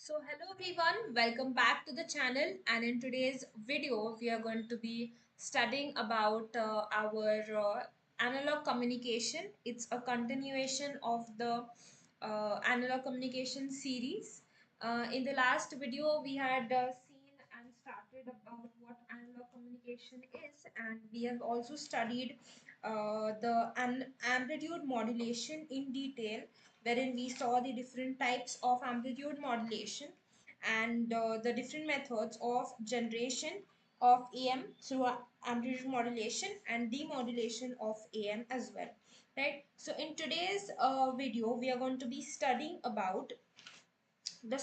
Hello everyone, welcome back to the channel. And in today's video, we are going to be studying about our analog communication. It's a continuation of the analog communication series. In the last video, we had seen and started about what analog communication is, and we have also studied the amplitude modulation in detail, wherein we saw the different types of amplitude modulation and the different methods of generation of AM through amplitude modulation and demodulation of AM as well. Right. So in today's video, we are going to be studying about the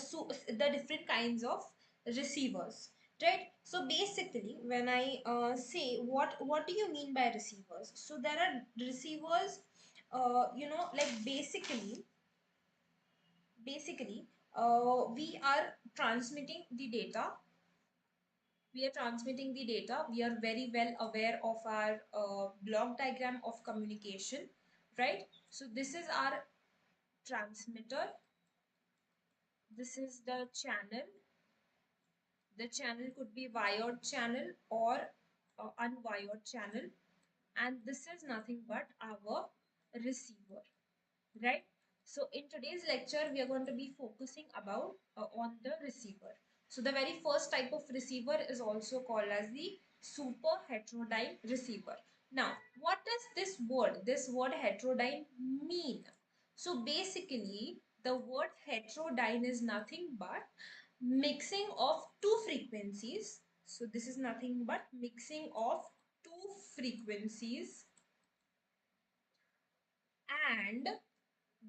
different kinds of receivers. Right. So basically, when I say what do you mean by receivers? So there are receivers, like basically, we are transmitting the data. We are very well aware of our block diagram of communication, right? So this is our transmitter. This is the channel. The channel could be wired channel or unwired channel, and this is nothing but our receiver, right? So in today's lecture, we are going to be focusing about on the receiver. So the very first type of receiver is also called as the super heterodyne receiver. Now, what does this word heterodyne mean? So basically, the word heterodyne is nothing but mixing of two frequencies. So this is nothing but mixing of two frequencies and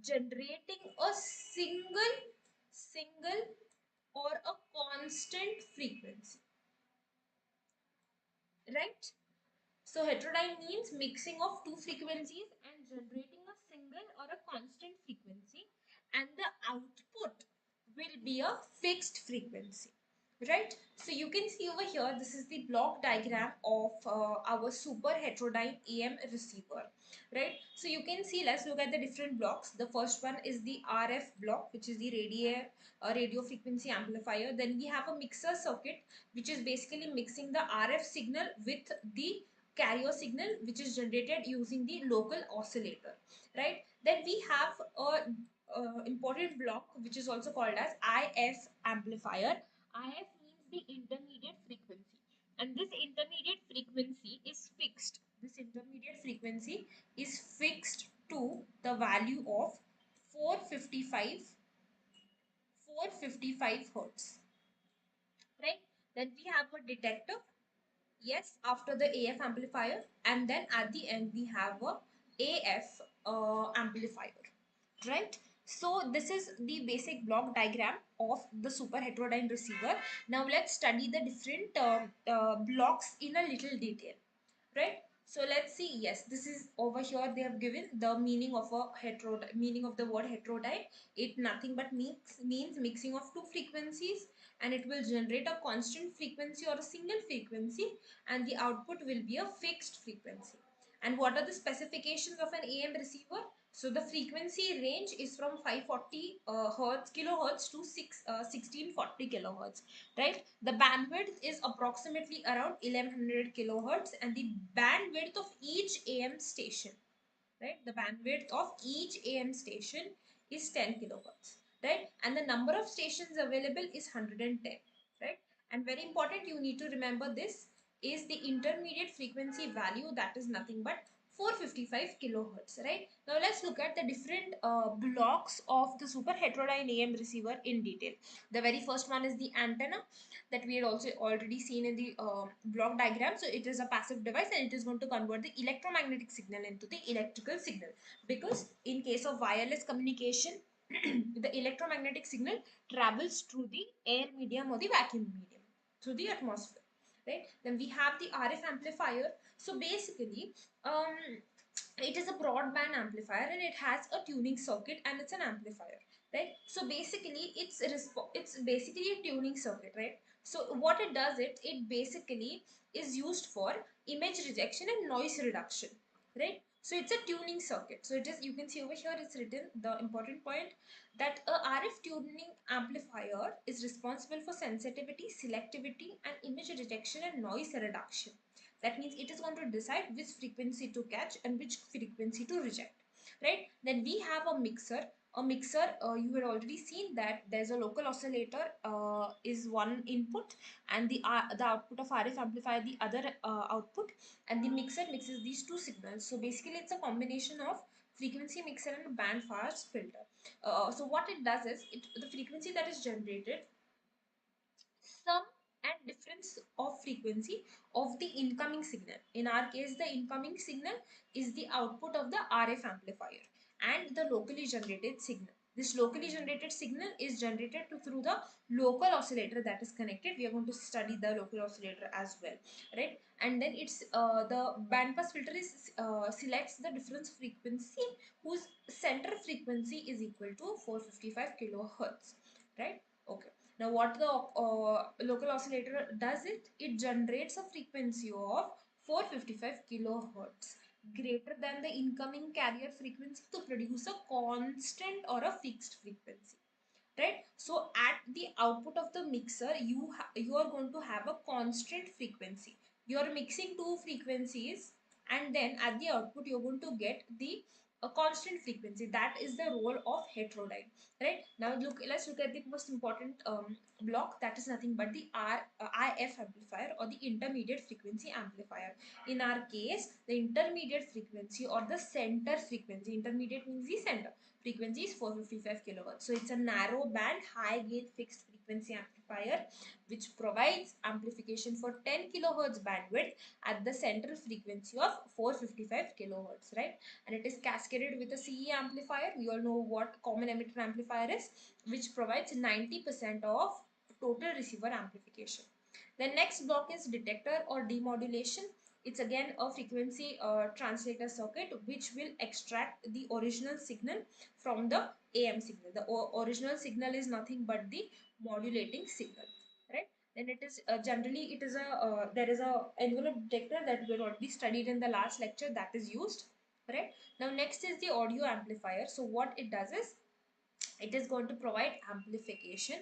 generating a single or a constant frequency, right? So heterodyne means mixing of two frequencies and generating a single or a constant frequency, and the output will be a fixed frequency, right? So you can see over here, this is the block diagram of our super heterodyne AM receiver, right? So you can see, let's look at the different blocks. The first one is the RF block, which is the radio frequency amplifier. Then we have a mixer circuit, which is basically mixing the RF signal with the carrier signal, which is generated using the local oscillator, right? Then we have a important block, which is also called as IF amplifier. IF means the intermediate frequency, and this intermediate frequency is fixed. This intermediate frequency is fixed to the value of 455 455 hertz, right? Then we have a detector. Yes, after the AF amplifier, and then at the end we have a AF amplifier, right? So this is the basic block diagram of the super heterodyne receiver. Now let's study the different blocks in a little detail, right? So let's see. Yes, this is over here. They have given the meaning of meaning of the word heterodyne. It nothing but means mixing of two frequencies, and it will generate a constant frequency or a single frequency, and the output will be a fixed frequency. And what are the specifications of an AM receiver? So the frequency range is from 540 kilohertz to 1640 kilohertz, right? The bandwidth is approximately around 1100 kilohertz, and the bandwidth of each AM station, right? The bandwidth of each AM station is 10 kilohertz, right? And the number of stations available is 110, right? And very important, you need to remember this is the intermediate frequency value, that is nothing but 455 kilohertz, right? Now let's look at the different blocks of the super heterodyne AM receiver in detail. The very first one is the antenna, that we had also already seen in the block diagram. So it is a passive device, and it is going to convert the electromagnetic signal into the electrical signal, because in case of wireless communication the electromagnetic signal travels through the air medium or the vacuum medium, through the atmosphere, right? Then we have the RF amplifier. So basically, it is a broadband amplifier, and it has a tuning circuit, and it's an amplifier, right? So basically it's basically a tuning circuit, right? So what it does, it basically is used for image rejection and noise reduction, right? So it's a tuning circuit. So it is, you can see over here it's written the important point that a RF tuning amplifier is responsible for sensitivity, selectivity and image detection and noise reduction. That means it is going to decide which frequency to catch and which frequency to reject, right? Then we have a mixer. A mixer, you had already seen that there's a local oscillator is one input, and the output of RF amplifier the other output, and the mixer mixes these two signals. So basically it's a combination of frequency mixer and band pass filter. So what it does is, the frequency that is generated, sum and difference of frequency of the incoming signal. In our case, the incoming signal is the output of the RF amplifier and the locally generated signal. This locally generated signal is generated through the local oscillator that is connected. We are going to study the local oscillator as well, right? And then it's the bandpass filter is selects the difference frequency whose center frequency is equal to 455 kilohertz, right? Okay. Now what the local oscillator does, it generates a frequency of 455 kilohertz greater than the incoming carrier frequency to produce a constant or a fixed frequency, right? So at the output of the mixer, you are going to have a constant frequency. You are mixing two frequencies, and then at the output you're going to get the a constant frequency. That is the role of heterodyne, right? Now let's look at the most important block, that is nothing but the IF amplifier or the intermediate frequency amplifier. In our case, the intermediate frequency or the center frequency, intermediate means the center frequency, is 455 kilohertz. So it's a narrow band high gain fixed frequency amplifier which provides amplification for 10 kilohertz bandwidth at the central frequency of 455 kilohertz, right? And it is cascaded with a CE amplifier. We all know what common emitter amplifier is, which provides 90% of total receiver amplification. The next block is detector or demodulation. It's again a frequency translator circuit which will extract the original signal from the AM signal. The original signal is nothing but the modulating signal, right? Then it is generally it is a there is a envelope detector that we already studied in the last lecture that is used, right? Now next is the audio amplifier. So what it does is, it is going to provide amplification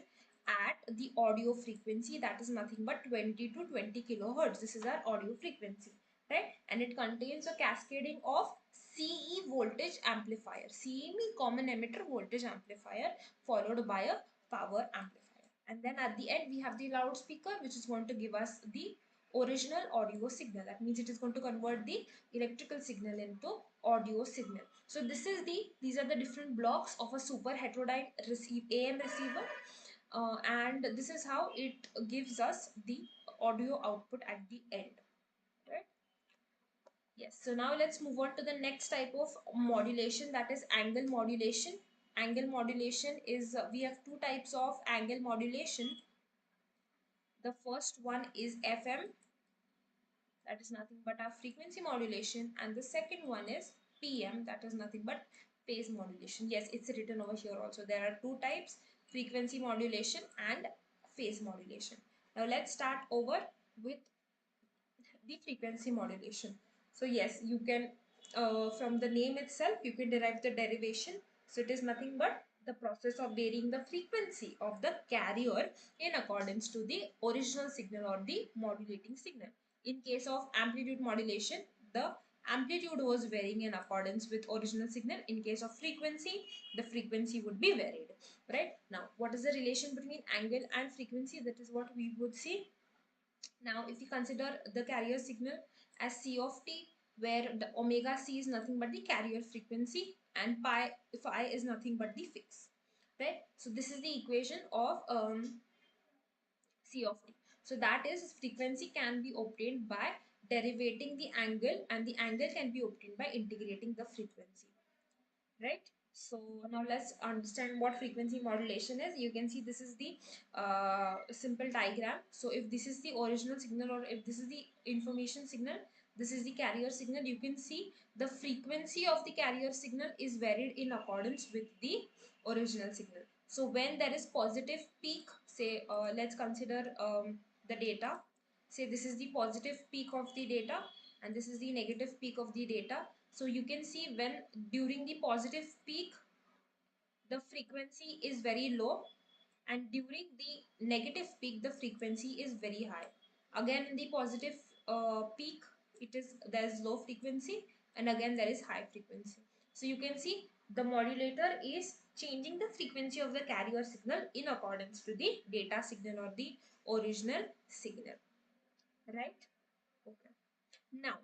at the audio frequency that is nothing but 20 to 20 kilohertz. This is our audio frequency, right? And it contains a cascading of CE voltage amplifier, CE means common emitter voltage amplifier, followed by a power amplifier. And then at the end we have the loudspeaker, which is going to give us the original audio signal. That means it is going to convert the electrical signal into audio signal. So these are the different blocks of a super heterodyne AM receiver, and this is how it gives us the audio output at the end, right? Yes. So now let's move on to the next type of modulation, that is angle modulation. Angle modulation is we have two types of angle modulation. The first one is FM, that is nothing but our frequency modulation, and the second one is PM, that is nothing but phase modulation. Yes, it's written over here also. There are two types, frequency modulation and phase modulation. Now let's start over with the frequency modulation. So yes, you can from the name itself you can derive the derivation. So it is nothing but the process of varying the frequency of the carrier in accordance to the original signal or the modulating signal. In case of amplitude modulation, the amplitude was varying in accordance with original signal. In case of frequency, the frequency would be varied, right? Now what is the relation between angle and frequency? That is what we would see. Now, if you consider the carrier signal as C of t, where the omega c is nothing but the carrier frequency and phi is nothing but the phase, right? So this is the equation of C of t. So that is, frequency can be obtained by derivating the angle, and the angle can be obtained by integrating the frequency, right? So now let's understand what frequency modulation is. You can see this is the simple diagram. So if this is the original signal, or if this is the information signal, this is the carrier signal, you can see the frequency of the carrier signal is varied in accordance with the original signal. So when there is positive peak, say let's consider the data. Say this is the positive peak of the data and this is the negative peak of the data. So you can see when during the positive peak, the frequency is very low, and during the negative peak, the frequency is very high. Again, in the positive peak, there is low frequency, and again there is high frequency. So you can see the modulator is changing the frequency of the carrier signal in accordance to the data signal or the original signal, right? Okay. Now,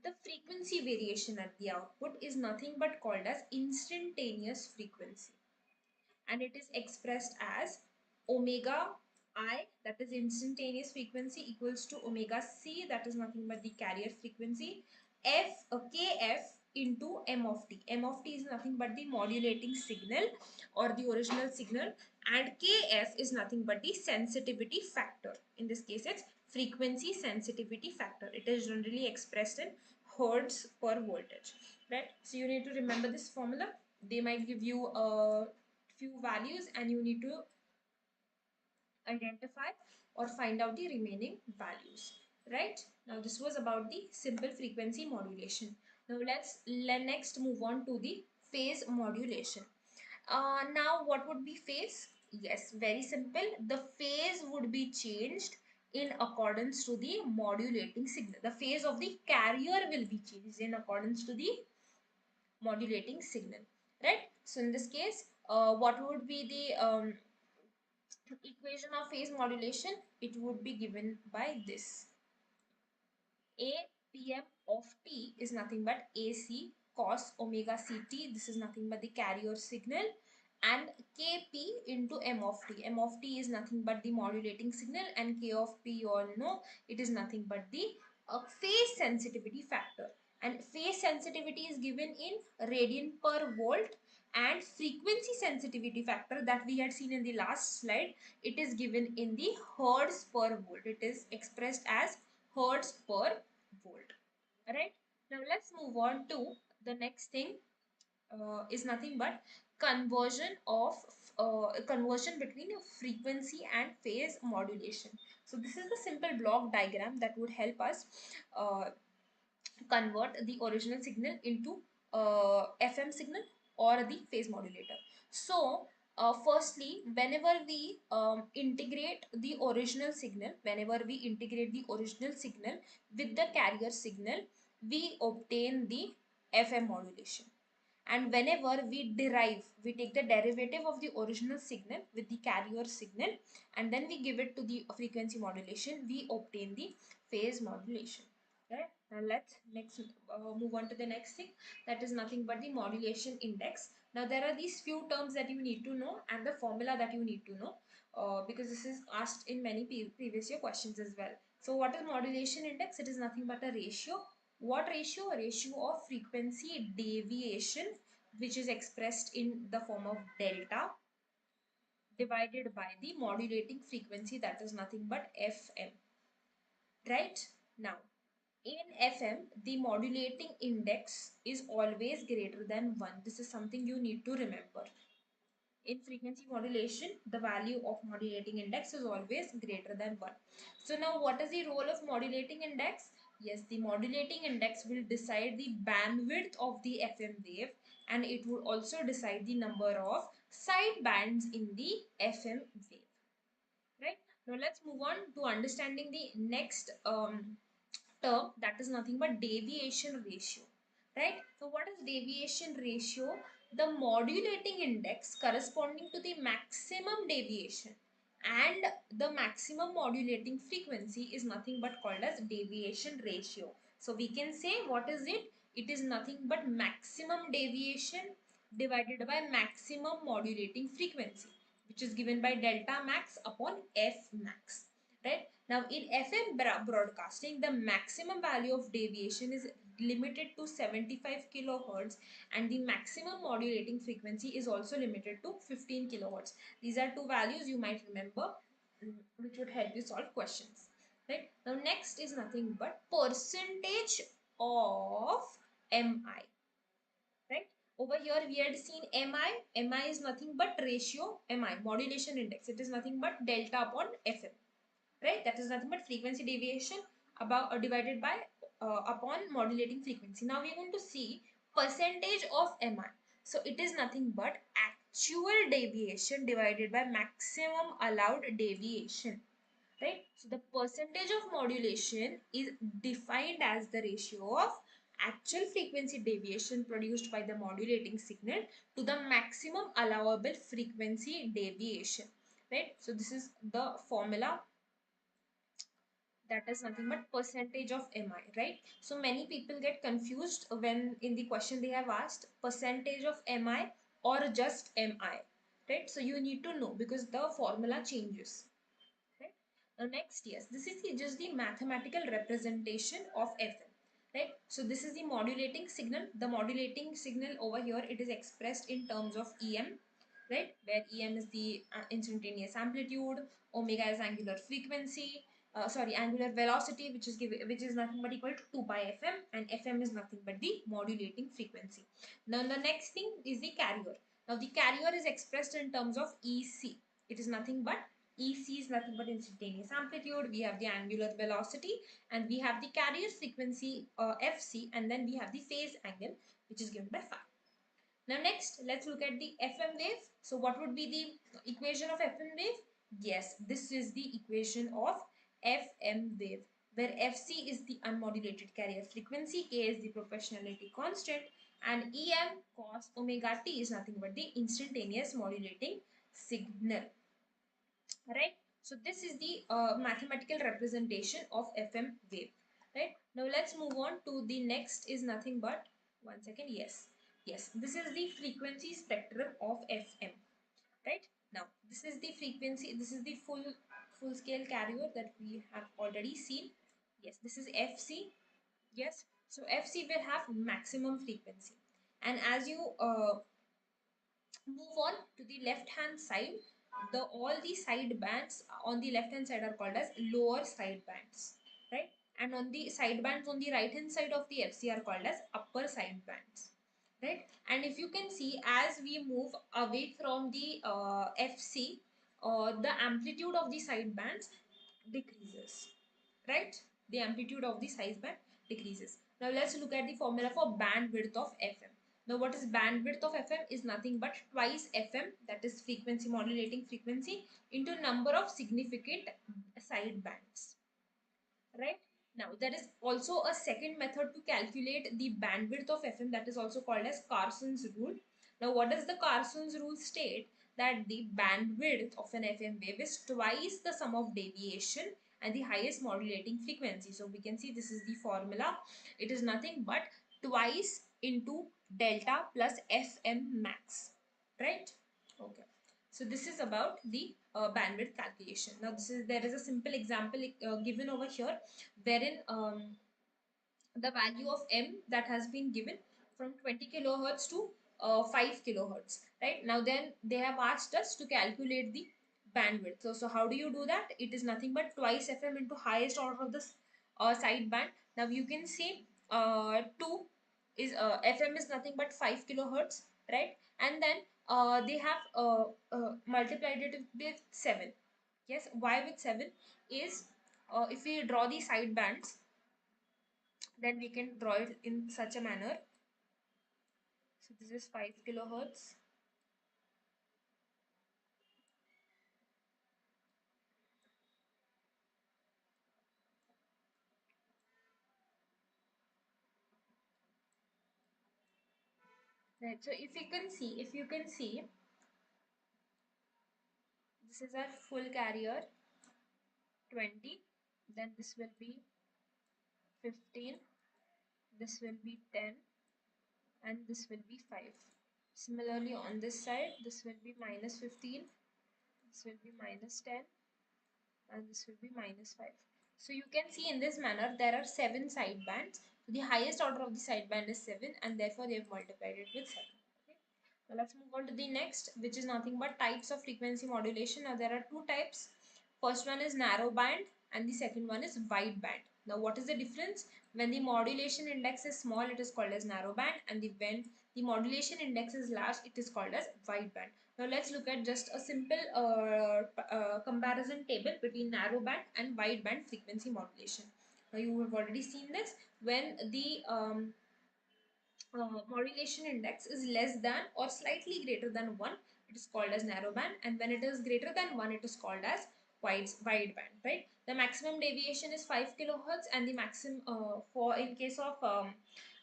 the frequency variation at the output is nothing but called as instantaneous frequency, and it is expressed as omega I, that is instantaneous frequency, equals to omega c, that is nothing but the carrier frequency, kf into m of t. M of t is nothing but the modulating signal or the original signal, and kf is nothing but the sensitivity factor. In this case, it's frequency sensitivity factor. It is generally expressed in hertz per voltage, right? So you need to remember this formula. They might give you a few values and you need to identify or find out the remaining values, right? Now this was about the simple frequency modulation. Now let's next move on to the phase modulation. Now what would be phase? Yes, very simple. The phase would be changed in accordance to the modulating signal. The phase of the carrier will be changed in accordance to the modulating signal, right? So in this case, what would be the equation of phase modulation? It would be given by this: a pm of t is nothing but ac cos omega ct. This is nothing but the carrier signal, and kp into m of t. M of t is nothing but the modulating signal, and k of p, you all know, it is nothing but the phase sensitivity factor. And phase sensitivity is given in radian per volt, and frequency sensitivity factor that we had seen in the last slide, it is given in the hertz per volt. It is expressed as hertz per volt. Right? Now let's move on to the next thing. Is nothing but conversion between frequency and phase modulation. So this is the simple block diagram that would help us uh, convert the original signal into FM signal or the phase modulator. So firstly, whenever we integrate the original signal, with the carrier signal, we obtain the FM modulation. And whenever we take the derivative of the original signal with the carrier signal, and then we give it to the frequency modulation, we obtain the phase modulation. Right? Now let's next move on to the next thing, that is nothing but the modulation index. Now there are these few terms that you need to know and the formula that you need to know, because this is asked in many previous year questions as well. So what is modulation index? It is nothing but a ratio. What ratio? A ratio of frequency deviation, which is expressed in the form of delta, divided by the modulating frequency, that is nothing but Fm. Right? Now, in FM, the modulating index is always greater than 1. This is something you need to remember. In frequency modulation, the value of modulating index is always greater than 1. So now what is the role of modulating index? Yes, the modulating index will decide the bandwidth of the FM wave, and it will also decide the number of side bands in the FM wave. Right? Now let's move on to understanding the next term, that is nothing but deviation ratio. Right? So what is deviation ratio? The modulating index corresponding to the maximum deviation and the maximum modulating frequency is nothing but called as deviation ratio. So we can say, what is it? It is nothing but maximum deviation divided by maximum modulating frequency, which is given by delta max upon F max. Right? Now in FM broadcasting, the maximum value of deviation is limited to 75 kilohertz, and the maximum modulating frequency is also limited to 15 kilohertz. These are two values you might remember, which would help you solve questions. Right? Now next is nothing but percentage of MI. Right? Over here we had seen MI. MI is nothing but ratio MI, modulation index. It is nothing but delta upon FM. Right? That is nothing but frequency deviation about divided by upon modulating frequency. Now we are going to see percentage of MI. So it is nothing but actual deviation divided by maximum allowed deviation, right? So the percentage of modulation is defined as the ratio of actual frequency deviation produced by the modulating signal to the maximum allowable frequency deviation, right? So this is the formula, that is nothing but percentage of MI, right? So many people get confused when in the question they have asked percentage of MI or just MI, right? So you need to know because the formula changes, right? Now next, yes, this is just the mathematical representation of FM, right? So this is the modulating signal. The modulating signal over here, it is expressed in terms of EM, right? Where EM is the instantaneous amplitude, omega is angular frequency, angular velocity, which is nothing but equal to 2 pi FM, and FM is nothing but the modulating frequency. Now the next thing is the carrier. Now the carrier is expressed in terms of EC. It is nothing but EC is nothing but instantaneous amplitude. We have the angular velocity, and we have the carrier frequency FC, and then we have the phase angle, which is given by phi. Now next, let's look at the FM wave. So what would be the equation of FM wave? Yes, this is the equation of FM wave, where FC is the unmodulated carrier frequency, K is the proportionality constant, and EM cos omega t is nothing but the instantaneous modulating signal, right? So this is the mathematical representation of FM wave, right? Now let's move on to the next is nothing but, one second, yes, this is the frequency spectrum of FM, right? Now this is the frequency, this is the full scale carrier that we have already seen. Yes, this is FC. Yes, so FC will have maximum frequency, and as you move on to the left hand side, the all the side bands on the left hand side are called as lower side bands, right? And on the side bands on the right hand side of the FC are called as upper side bands, right? And if you can see, as we move away from the FC, the amplitude of the side bands decreases, right? The amplitude of the size band decreases. Now let's look at the formula for bandwidth of FM. Now what is bandwidth of FM is nothing but twice FM, that is frequency, modulating frequency, into number of significant side bands, right? Now there is also a second method to calculate the bandwidth of FM, that is also called as Carson's rule. Now what does the Carson's rule state? That the bandwidth of an FM wave is twice the sum of deviation and the highest modulating frequency. So we can see this is the formula. It is nothing but twice into delta plus FM max, right? Okay. So this is about the bandwidth calculation. Now there is a simple example given over here, wherein the value of M that has been given from 20 kilohertz to 5 kilohertz, right? Now then they have asked us to calculate the bandwidth. So how do you do that? It is nothing but twice FM into highest order of the side band. Now you can see 2 is FM is nothing but 5 kilohertz, right? And then they have multiplied it with 7. Yes, why with 7 is if we draw the side bands, then we can draw it in such a manner. So this is 5 kilohertz. Right. So if you can see, this is our full carrier 20, then this will be 15, this will be 10, and this will be 5. Similarly on this side, this will be minus 15, this will be minus 10, and this will be minus 5. So you can see in this manner there are 7 side bands. So the highest order of the side band is 7, and therefore they have multiplied it with 7. Okay. Now let's move on to the next, which is nothing but types of frequency modulation. Now there are two types. First one is narrow band and the second one is wide band. Now what is the difference? When the modulation index is small, it is called as narrow band, and when the modulation index is large, it is called as wide band. Now let's look at just a simple comparison table between narrow band and wide band frequency modulation. Now you have already seen this. When the modulation index is less than or slightly greater than 1, it is called as narrowband, and when it is greater than 1, it is called as wideband, right? The maximum deviation is 5 kilohertz, and the maximum for in case of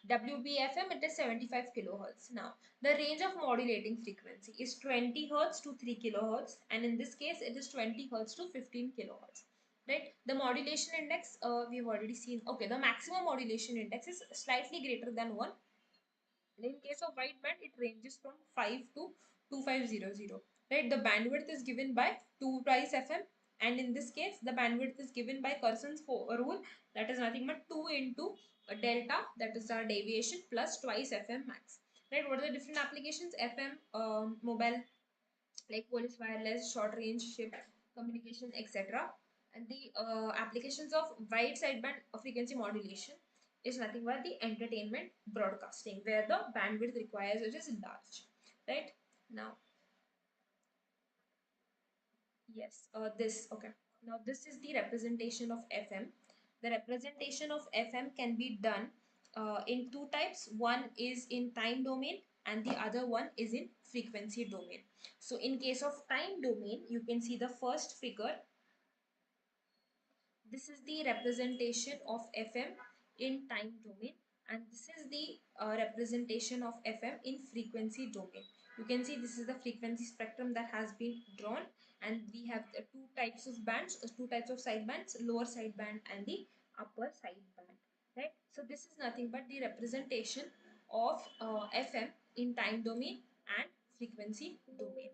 WBFM, it is 75 kilohertz. Now, the range of modulating frequency is 20 hertz to 3 kilohertz, and in this case, it is 20 hertz to 15 kilohertz. Right, the modulation index we've already seen. Okay, the maximum modulation index is slightly greater than 1, and in case of wideband, it ranges from 5 to 2500. Right, the bandwidth is given by 2 twice FM, and in this case, the bandwidth is given by Curson's rule, that is nothing but 2 into delta, that is our deviation, plus twice FM max. Right, what are the different applications? FM, mobile, like police wireless, short range ship communication, etc. And the applications of wide sideband frequency modulation is nothing but the entertainment broadcasting, where the bandwidth requires it is large. Right, now, yes, this, okay. Now this is the representation of FM. The representation of FM can be done in two types. One is in time domain and the other one is in frequency domain. So in case of time domain, you can see the first figure. This is the representation of FM in time domain, and this is the representation of FM in frequency domain. You can see this is the frequency spectrum that has been drawn, and we have the two types of bands, two types of sidebands, lower sideband and the upper sideband. Right. So this is nothing but the representation of FM in time domain and frequency domain.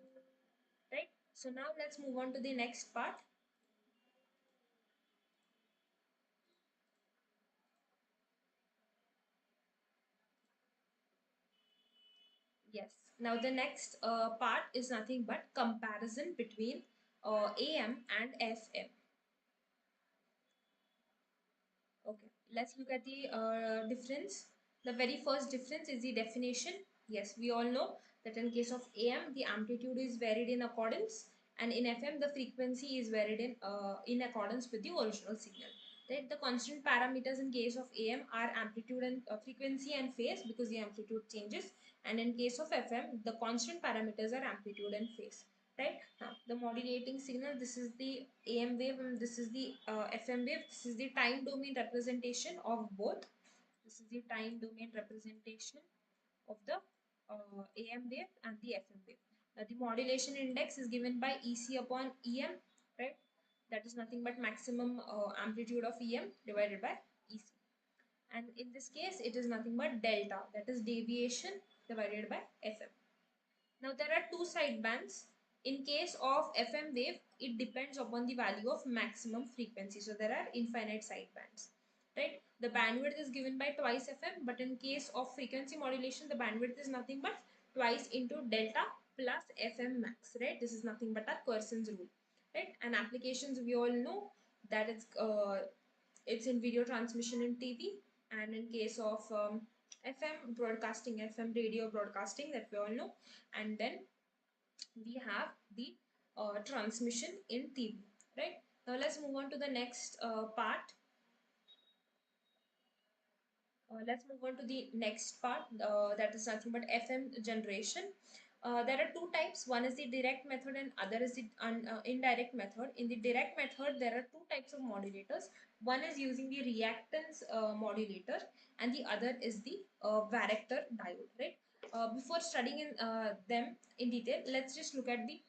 Right. So now let's move on to the next part. Yes. Now the next part is nothing but comparison between AM and FM. Okay. Let's look at the difference. The very first difference is the definition. Yes, we all know that in case of AM, the amplitude is varied in accordance, and in FM, the frequency is varied in accordance with the original signal. Right? The constant parameters in case of AM are amplitude and frequency and phase, because the amplitude changes, and in case of FM, the constant parameters are amplitude and phase. Right, now the modulating signal, this is the AM wave and this is the FM wave. This is the time domain representation of both. This is the time domain representation of the AM wave and the FM wave. Now the modulation index is given by EC upon EM, right? That is nothing but maximum amplitude of EM divided by EC. And in this case, it is nothing but delta, that is deviation divided by FM. Now there are two sidebands. In case of FM wave, it depends upon the value of maximum frequency. So there are infinite sidebands, right? The bandwidth is given by twice FM, but in case of frequency modulation, the bandwidth is nothing but twice into delta plus FM max, right? This is nothing but a Curson's rule, right? And applications we all know that it's in video transmission in TV, and in case of FM broadcasting, FM radio broadcasting, that we all know, and then we have the transmission in TV, right? Now let's move on to the next part. Let's move on to the next part, that is nothing but FM generation. There are two types. One is the direct method and other is the indirect method. In the direct method, there are two types of modulators. One is using the reactance modulator and the other is the varactor diode, right? Before studying them in detail, let's just look at the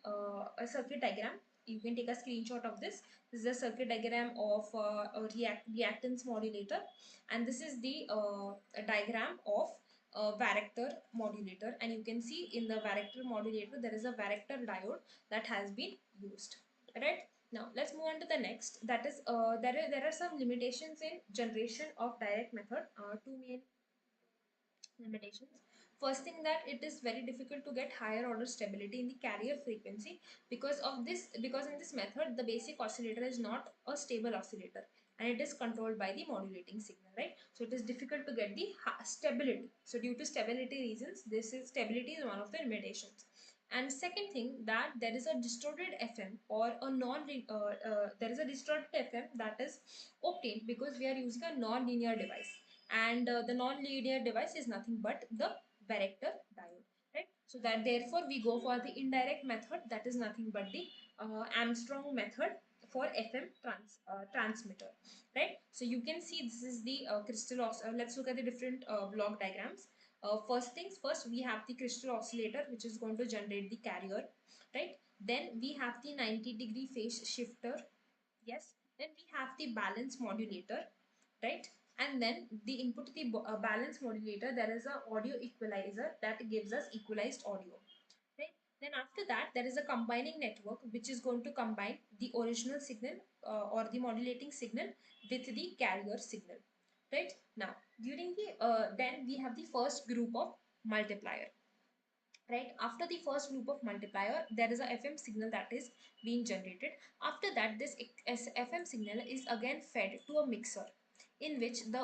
a circuit diagram. You can take a screenshot of this. This is a circuit diagram of a reactance modulator, and this is the diagram of varactor modulator, and you can see in the varactor modulator there is a varactor diode that has been used, right? Now let's move on to the next, that is there are some limitations in generation of direct method. Two main limitations. First thing, that it is very difficult to get higher order stability in the carrier frequency because of this, because in this method the basic oscillator is not a stable oscillator and it is controlled by the modulating signal, right? So it is difficult to get the stability. So due to stability reasons, this is stability is one of the limitations. And second thing, that there is a distorted FM or a there is a distorted FM that is obtained because we are using a non-linear device, and the non-linear device is nothing but the varactor diode, right? So that therefore we go for the indirect method, that is nothing but the Armstrong method for FM transmitter, right? So you can see this is the crystal let's look at the different block diagrams. First things first, we have the crystal oscillator which is going to generate the carrier, right? Then we have the 90-degree phase shifter. Yes. Then we have the balance modulator, right? And then the input to the balance modulator, there is a audio equalizer that gives us equalized audio, right? Then after that, there is a combining network which is going to combine the original signal or the modulating signal with the carrier signal, right? Now, during the then we have the first group of multiplier, right? After the first group of multiplier, there is a FM signal that is being generated. After that, this FM signal is again fed to a mixer in which the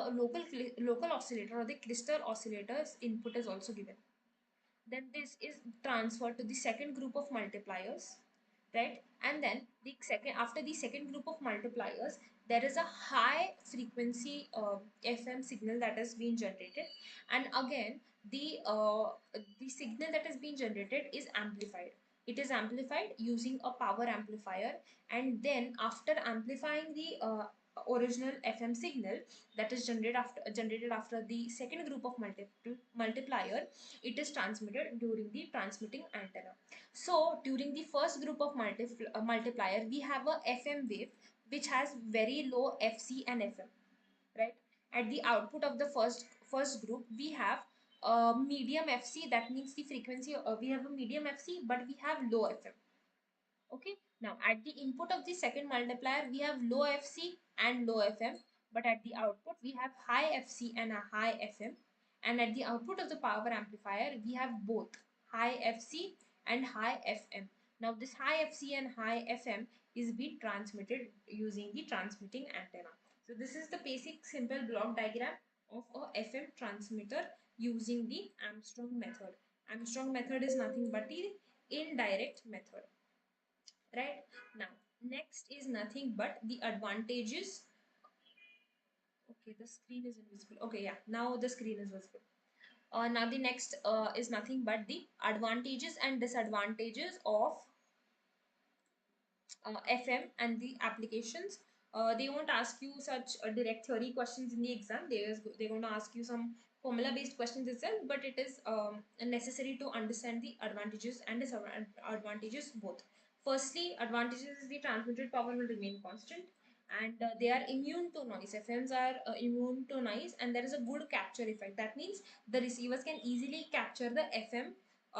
local oscillator or the crystal oscillator's input is also given. Then this is transferred to the second group of multipliers, right? And then the second, after the second group of multipliers, there is a high frequency FM signal that has been generated, and again the signal that has been generated is amplified. It is amplified using a power amplifier, and then after amplifying the original FM signal that is generated after the second group of multiplier, it is transmitted during the transmitting antenna. So during the first group of multiplier, we have a FM wave which has very low FC and FM, right? At the output of the first group, we have medium FC. That means the frequency. We have a medium FC, but we have low FM. Okay. Now at the input of the second multiplier, we have low FC and low FM, but at the output we have high FC and a high FM. And at the output of the power amplifier, we have both high FC and high FM. Now this high FC and high FM is being transmitted using the transmitting antenna. So this is the basic simple block diagram of a FM transmitter using the Armstrong method. Armstrong method is nothing but the indirect method, right? Now next is nothing but the advantages. Okay, the screen is invisible. Okay, yeah, now the screen is visible. Now the next is nothing but the advantages and disadvantages of FM and the applications. They won't ask you such direct theory questions in the exam. They're going to ask you some formula based questions itself, but it is necessary to understand the advantages and disadvantages both. Firstly, advantages is the transmitted power will remain constant, and they are immune to noise. FMs are immune to noise, and there is a good capture effect. That means the receivers can easily capture the FM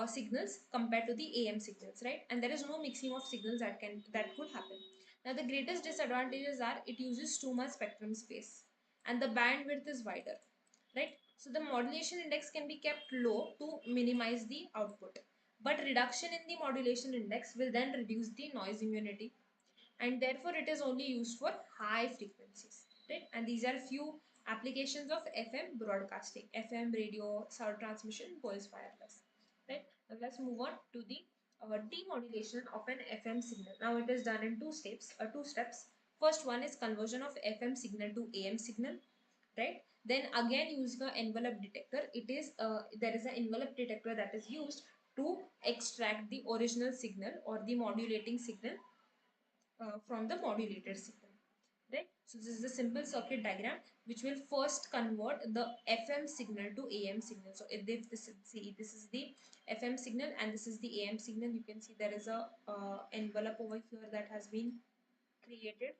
signals compared to the AM signals, right? And there is no mixing of signals that could happen. Now the greatest disadvantages are it uses too much spectrum space, and the bandwidth is wider, right? So the modulation index can be kept low to minimize the output, but reduction in the modulation index will then reduce the noise immunity, and therefore it is only used for high frequencies, right? And these are few applications of FM broadcasting, FM radio, sound transmission, voice wireless, right? Now let's move on to the demodulation of an FM signal. Now it is done in two steps. First one is conversion of FM signal to AM signal, right? Then again using an envelope detector, it is there is an envelope detector that is used to extract the original signal or the modulating signal from the modulated signal, right? So this is a simple circuit diagram which will first convert the FM signal to AM signal. So if this is the FM signal and this is the AM signal, you can see there is a envelope over here that has been created,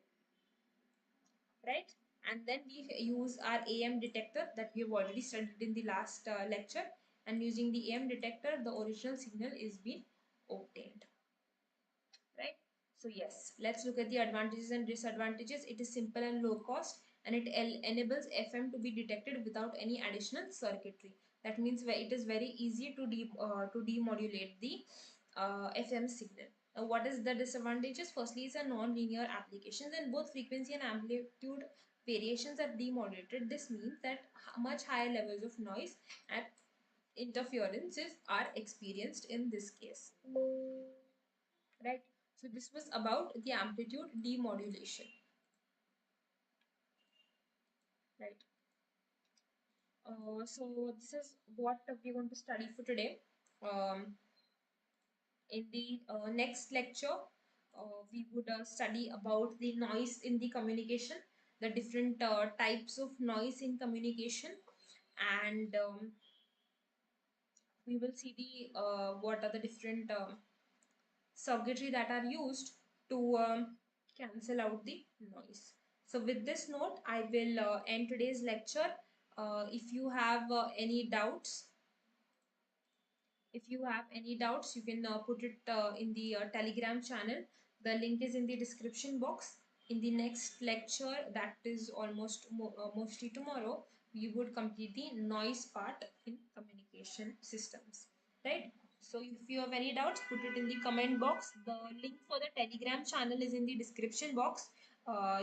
right? And then we use our AM detector that we have already studied in the last lecture, and using the AM detector the original signal is being obtained, right? So yes, let's look at the advantages and disadvantages. It is simple and low cost, and it enables FM to be detected without any additional circuitry. That means it is very easy to demodulate the FM signal. Now, what is the disadvantages? Firstly, it's a non-linear application. Then both frequency and amplitude variations are demodulated. This means that much higher levels of noise and interferences are experienced in this case, right? So this was about the amplitude demodulation, right? So this is what we're going to study for today. In the next lecture, we would study about the noise in the communication, the different types of noise in communication, and we will see the what are the different circuitry that are used to cancel out the noise. So with this note, I will end today's lecture. If you have any doubts, you can put it in the Telegram channel. The link is in the description box. In the next lecture, that is mostly tomorrow, we would complete the noise part in communication systems. Right? So if you have any doubts, put it in the comment box. The link for the Telegram channel is in the description box.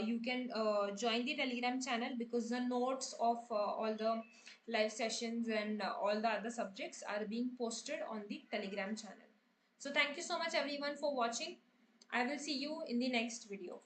You can join the Telegram channel because the notes of all the live sessions and all the other subjects are being posted on the Telegram channel. So thank you so much everyone for watching. I will see you in the next video.